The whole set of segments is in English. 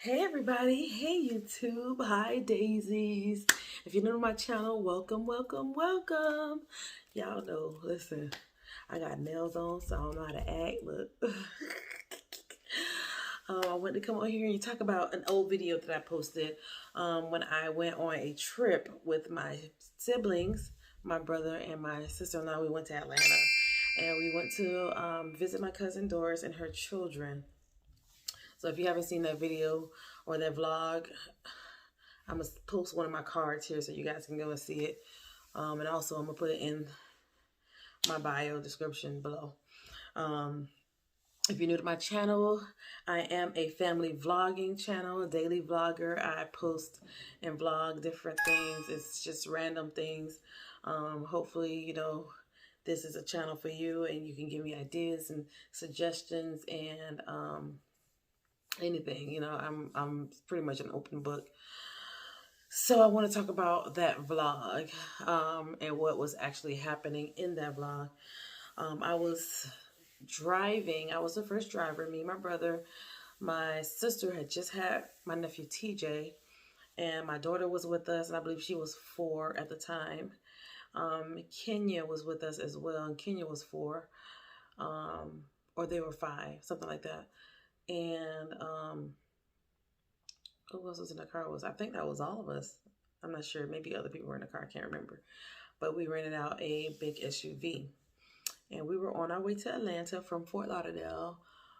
Hey everybody, hey YouTube, hi daisies. If you're new to my channel, welcome, welcome, welcome. Y'all know, listen, I got nails on, so I don't know how to act. Look, I wanted to come on here and talk about an old video that I posted when I went on a trip with my siblings, my brother and my sister-in-law. We went to Atlanta and we went to visit my cousin Doris and her children. So if you haven't seen that video or that vlog, I'm going to post one of my cards here so you guys can go and see it. And also I'm going to put it in my bio description below. If you're new to my channel, I am a family vlogging channel, a daily vlogger. I post and vlog different things. It's just random things. Hopefully, you know, this is a channel for you and you can give me ideas and suggestions and anything. You know, I'm pretty much an open book. So I want to talk about that vlog and what was actually happening in that vlog. I was driving. I was the first driver. Me, my brother, my sister had just had my nephew TJ, and my daughter was with us, and I believe she was 4 at the time. Kenya was with us as well, and Kenya was 4, or they were 5, something like that. And who else was in the car? I think that was all of us. I'm not sure. Maybe other people were in the car. I can't remember. But we rented out a big SUV. And we were on our way to Atlanta from Fort Lauderdale.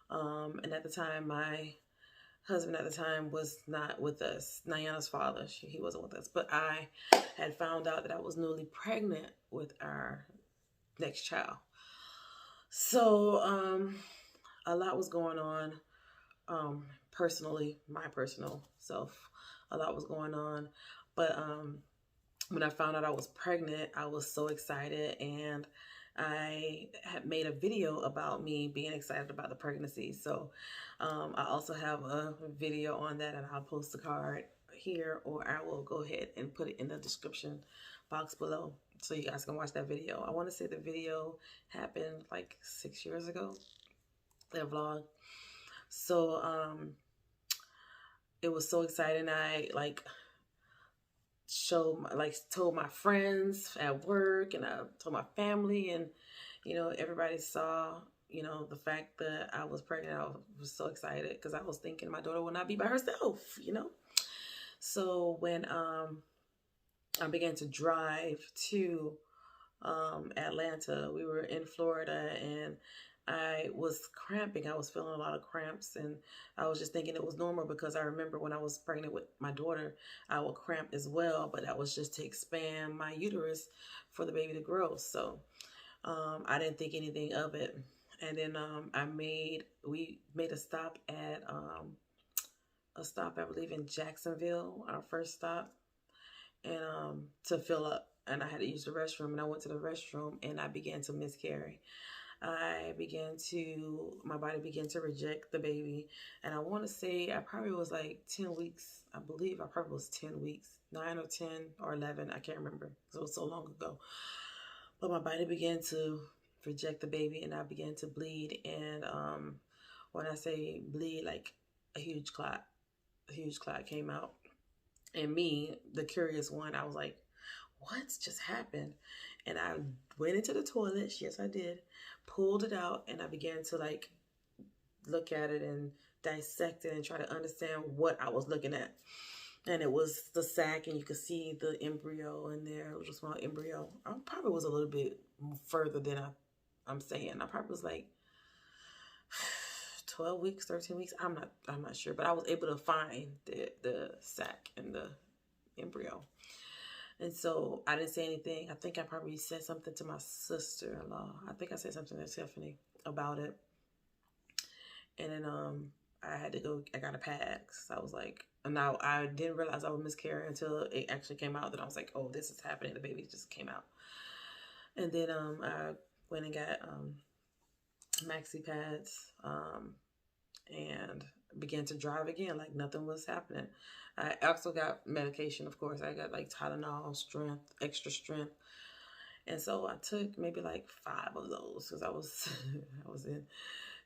And at the time, my husband at the time was not with us. Nayana's father, he wasn't with us. But I had found out that I was newly pregnant with our next child. So a lot was going on. Personally, my personal self, a lot was going on. But when I found out I was pregnant, I was so excited, and I had made a video about me being excited about the pregnancy. So I also have a video on that, and I'll post the card here, or I will go ahead and put it in the description box below so you guys can watch that video. I want to say the video happened like 6 years ago, that vlog. So it was so exciting. I told my friends at work, and I told my family, and you know, everybody saw, you know, the fact that I was pregnant. I was so excited because I was thinking my daughter will not be by herself, you know. So when I began to drive to Atlanta, we were in Florida, and I was cramping. I was feeling a lot of cramps, and I was just thinking it was normal because I remember when I was pregnant with my daughter, I would cramp as well, but that was just to expand my uterus for the baby to grow. So I didn't think anything of it. And then we made a stop at I believe in Jacksonville, our first stop, and to fill up. And I had to use the restroom, and I went to the restroom, and I began to miscarry. My body began to reject the baby. And I want to say I probably was like 10 weeks. I believe I probably was 10 weeks, 9 or 10 or 11. I can't remember because it was so long ago. But my body began to reject the baby, and I began to bleed. And when I say bleed, like a huge clot came out. And me, the curious one, I was like, what's just happened? And I went into the toilet. Yes, I did. Pulled it out, and I began to like look at it and dissect it and try to understand what I was looking at. And it was the sac, and you could see the embryo in there, a little small embryo. I probably was a little bit further than I'm saying. I probably was like 12 weeks, 13 weeks. I'm not sure, but I was able to find the sac and the embryo. And so I didn't say anything. I think I probably said something to my sister-in-law. I think I said something to Tiffany about it. And then I had to go, I got a pad. So I was like, and now I didn't realize I would miscarry until it actually came out. That I was like, oh, this is happening. The baby just came out. And then I went and got maxi pads and began to drive again like nothing was happening. I also got medication, of course. I got like Tylenol, extra strength. And so I took maybe like 5 of those because I was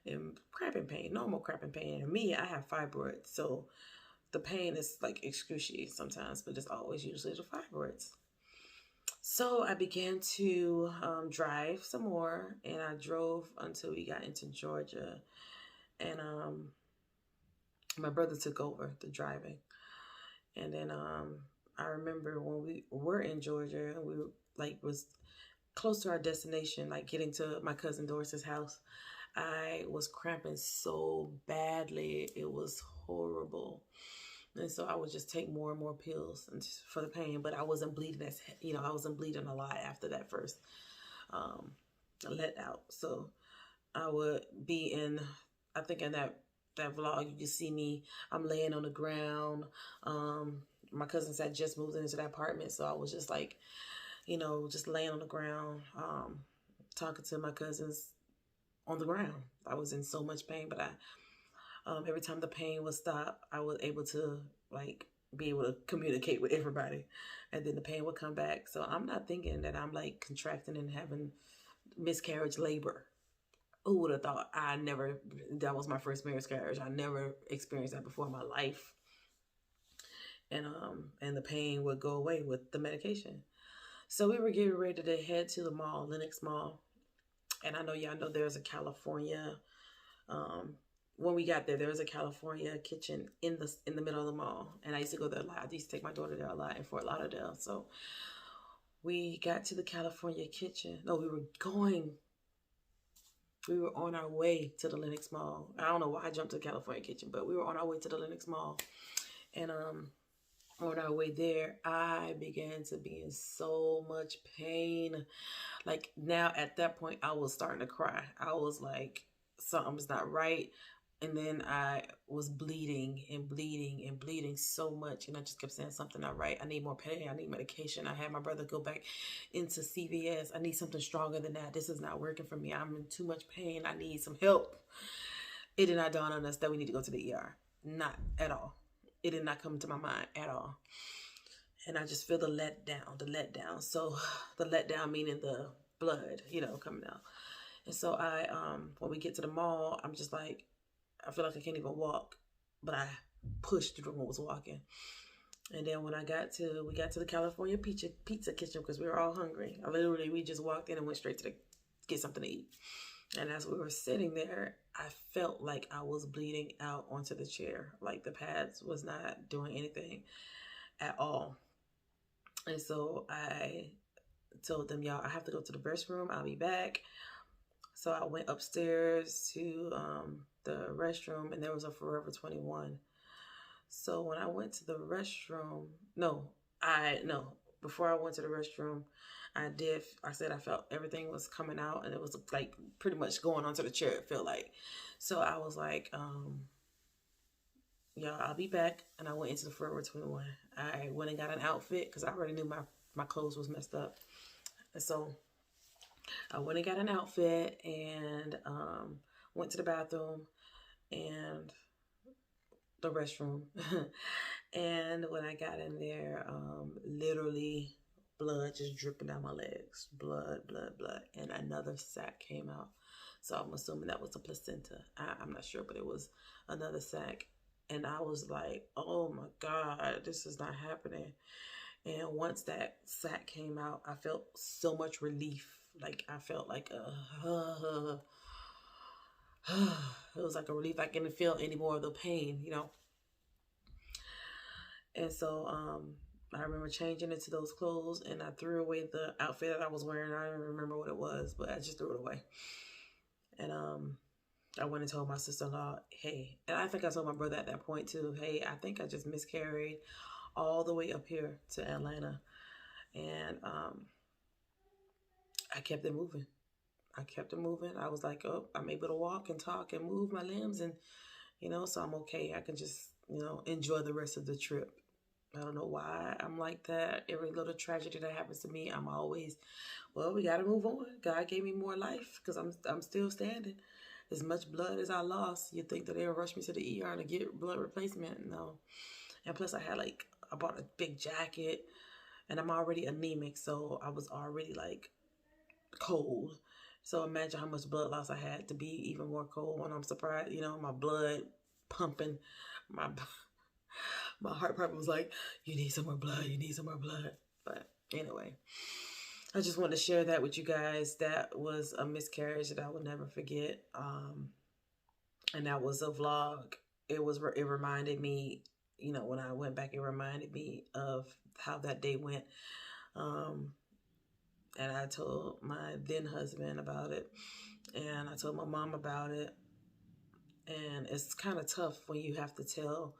in cramping pain, normal cramping pain. And me, I have fibroids. So the pain is like excruciating sometimes, but it's always usually the fibroids. So I began to drive some more, and I drove until we got into Georgia, and my brother took over the driving. And then I remember when we were in Georgia, we like was close to our destination, like getting to my cousin Doris's house. I was cramping so badly, it was horrible. And so I would just take more and more pills for the pain, but I wasn't bleeding I wasn't bleeding a lot after that first let out. So I would be in, I think in that vlog, you can see me, I'm laying on the ground. My cousins had just moved into that apartment, so I was just like, just laying on the ground, talking to my cousins on the ground. I was in so much pain, but every time the pain would stop, I was able to like be able to communicate with everybody, and then the pain would come back. So I'm not thinking that I'm like contracting and having miscarriage labor. Who would have thought? That was my first miscarriage. I never experienced that before in my life. And the pain would go away with the medication. So we were getting ready to head to the mall, Lenox Mall. And I know y'all know there's a California, when we got there was a California kitchen in the middle of the mall. And I used to go there a lot. I used to take my daughter there a lot in Fort Lauderdale. So we got to the California kitchen. No, we were on our way to the Lenox Mall. I don't know why I jumped to the California kitchen, but we were on our way to the Lenox Mall. And on our way there, I began to be in so much pain. Like now at that point, I was starting to cry. I was like, something's not right. And then I was bleeding and bleeding and bleeding so much. And I just kept saying, something not right. I need more pain. I need medication. I had my brother go back into CVS. I need something stronger than that. This is not working for me. I'm in too much pain. I need some help. It did not dawn on us that we need to go to the ER. Not at all. It did not come to my mind at all. And I just feel the letdown. So the letdown meaning the blood, coming out. And so when we get to the mall, I'm just like, I feel like I can't even walk, but I pushed through and was walking. And then when we got to the California pizza kitchen, because we were all hungry. We just walked in and went straight to get something to eat. And as we were sitting there, I felt like I was bleeding out onto the chair. Like the pads was not doing anything at all. And so I told them, y'all, I have to go to the restroom. I'll be back. So I went upstairs to the restroom, and there was a Forever 21. So when I went to the restroom, before I went to the restroom, I said I felt everything was coming out, and it was like pretty much going onto the chair, it felt like. So I was like, y'all, I'll be back. And I went into the Forever 21. I went and got an outfit because I already knew my clothes was messed up. And so I went and got an outfit and went to the bathroom and the restroom. And when I got in there, literally blood just dripping down my legs. Blood. And another sac came out. So I'm assuming that was a placenta. I'm not sure, but it was another sac. And I was like, oh my God, this is not happening. And once that sac came out, I felt so much relief. Like I felt like it was like a relief. I couldn't feel any more of the pain, And so I remember changing into those clothes, and I threw away the outfit that I was wearing. I don't remember what it was, but I just threw it away. And I went and told my sister-in-law, hey, and I think I told my brother at that point too, hey, I think I just miscarried all the way up here to Atlanta. And I kept it moving. I was like, oh, I'm able to walk and talk and move my limbs, and so I'm okay. I can just enjoy the rest of the trip. I don't know why I'm like that. Every little tragedy that happens to me, I'm always, well, we got to move on. God gave me more life because I'm still standing. As much blood as I lost, you'd think that they'll rush me to the ER to get blood replacement. No. And plus I bought a big jacket, and I'm already anemic, so I was already like cold. So imagine how much blood loss I had to be even more cold. When I'm surprised, my blood pumping, My heart probably was like, you need some more blood, you need some more blood. But anyway, I just wanted to share that with you guys. That was a miscarriage that I will never forget. And that was a vlog. It reminded me, you know, when I went back, it reminded me of how that day went. And I told my then husband about it, and I told my mom about it. And it's kind of tough when you have to tell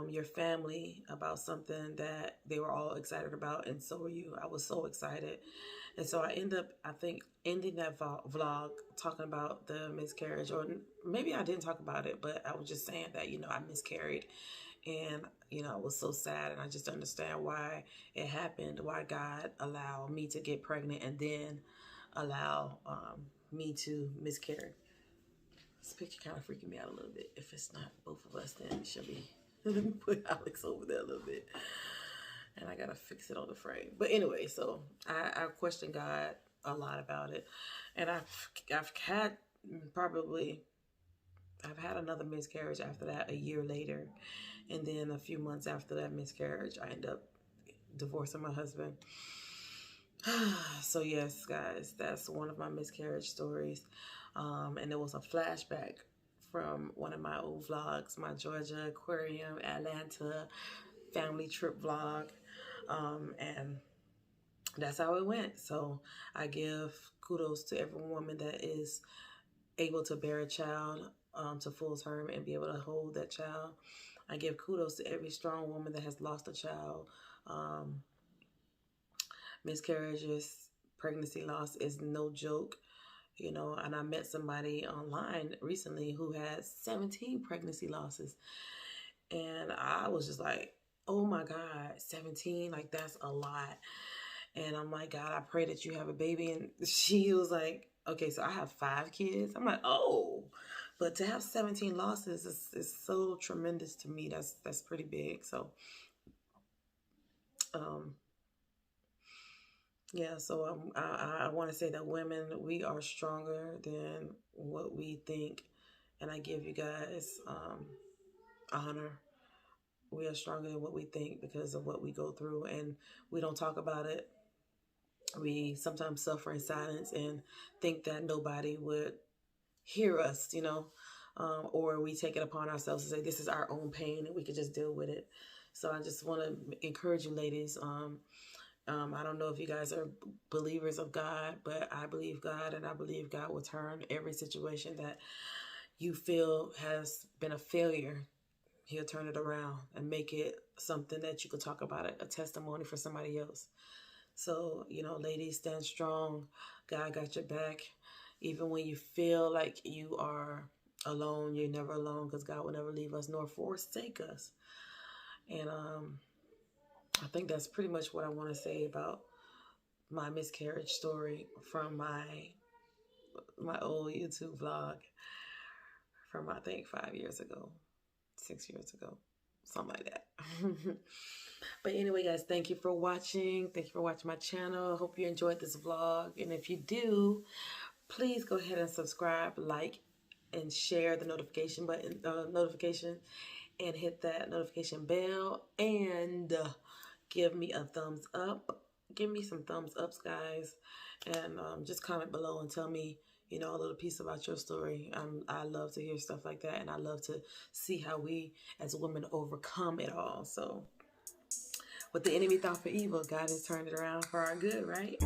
your family about something that they were all excited about, and so were you. I was so excited. And so I end up, I think, ending that vlog talking about the miscarriage, or maybe I didn't talk about it, but I was just saying that, you know, I miscarried. And, you know, I was so sad, and I just understand why it happened, why God allowed me to get pregnant and then allow me to miscarry. This picture kind of freaking me out a little bit. If it's not both of us, then it should be. Let me put Alex over there a little bit. And I got to fix it on the frame. But anyway, so I question God a lot about it. And I've had another miscarriage after that a year later. And then a few months after that miscarriage, I ended up divorcing my husband. So yes, guys, that's one of my miscarriage stories. And it was a flashback from one of my old vlogs, my Georgia Aquarium, Atlanta family trip vlog. And that's how it went. So I give kudos to every woman that is able to bear a child to full term and be able to hold that child. I give kudos to every strong woman that has lost a child. Miscarriages, pregnancy loss is no joke, you know. And I met somebody online recently who had 17 pregnancy losses. And I was just like, oh my God, 17, like that's a lot. And I'm like, God, I pray that you have a baby. And she was like, okay, so I have 5 kids. I'm like, oh, but to have 17 losses is so tremendous to me. That's pretty big. So, yeah, so I want to say that women, we are stronger than what we think. And I give you guys honor. We are stronger than what we think because of what we go through, and we don't talk about it. We sometimes suffer in silence and think that nobody would hear us, you know, or we take it upon ourselves to say this is our own pain and we could just deal with it. So I just want to encourage you, ladies. I don't know if you guys are believers of God, but I believe God, and I believe God will turn every situation that you feel has been a failure. He'll turn it around and make it something that you could talk about, a testimony for somebody else. So, you know, ladies, stand strong. God got your back. Even when you feel like you are alone, you're never alone, because God will never leave us nor forsake us. And I think that's pretty much what I want to say about my miscarriage story from my old YouTube vlog from, I think, 5 years ago, 6 years ago, something like that. But anyway, guys, thank you for watching. Thank you for watching my channel. Hope you enjoyed this vlog. And if you do, please go ahead and subscribe, like, and share the notification button, and hit that notification bell, and give me a thumbs up. Give me some thumbs ups, guys, and just comment below and tell me, you know, a little piece about your story. I love to hear stuff like that, and I love to see how we as women overcome it all. So what the enemy thought for evil, God has turned it around for our good, right?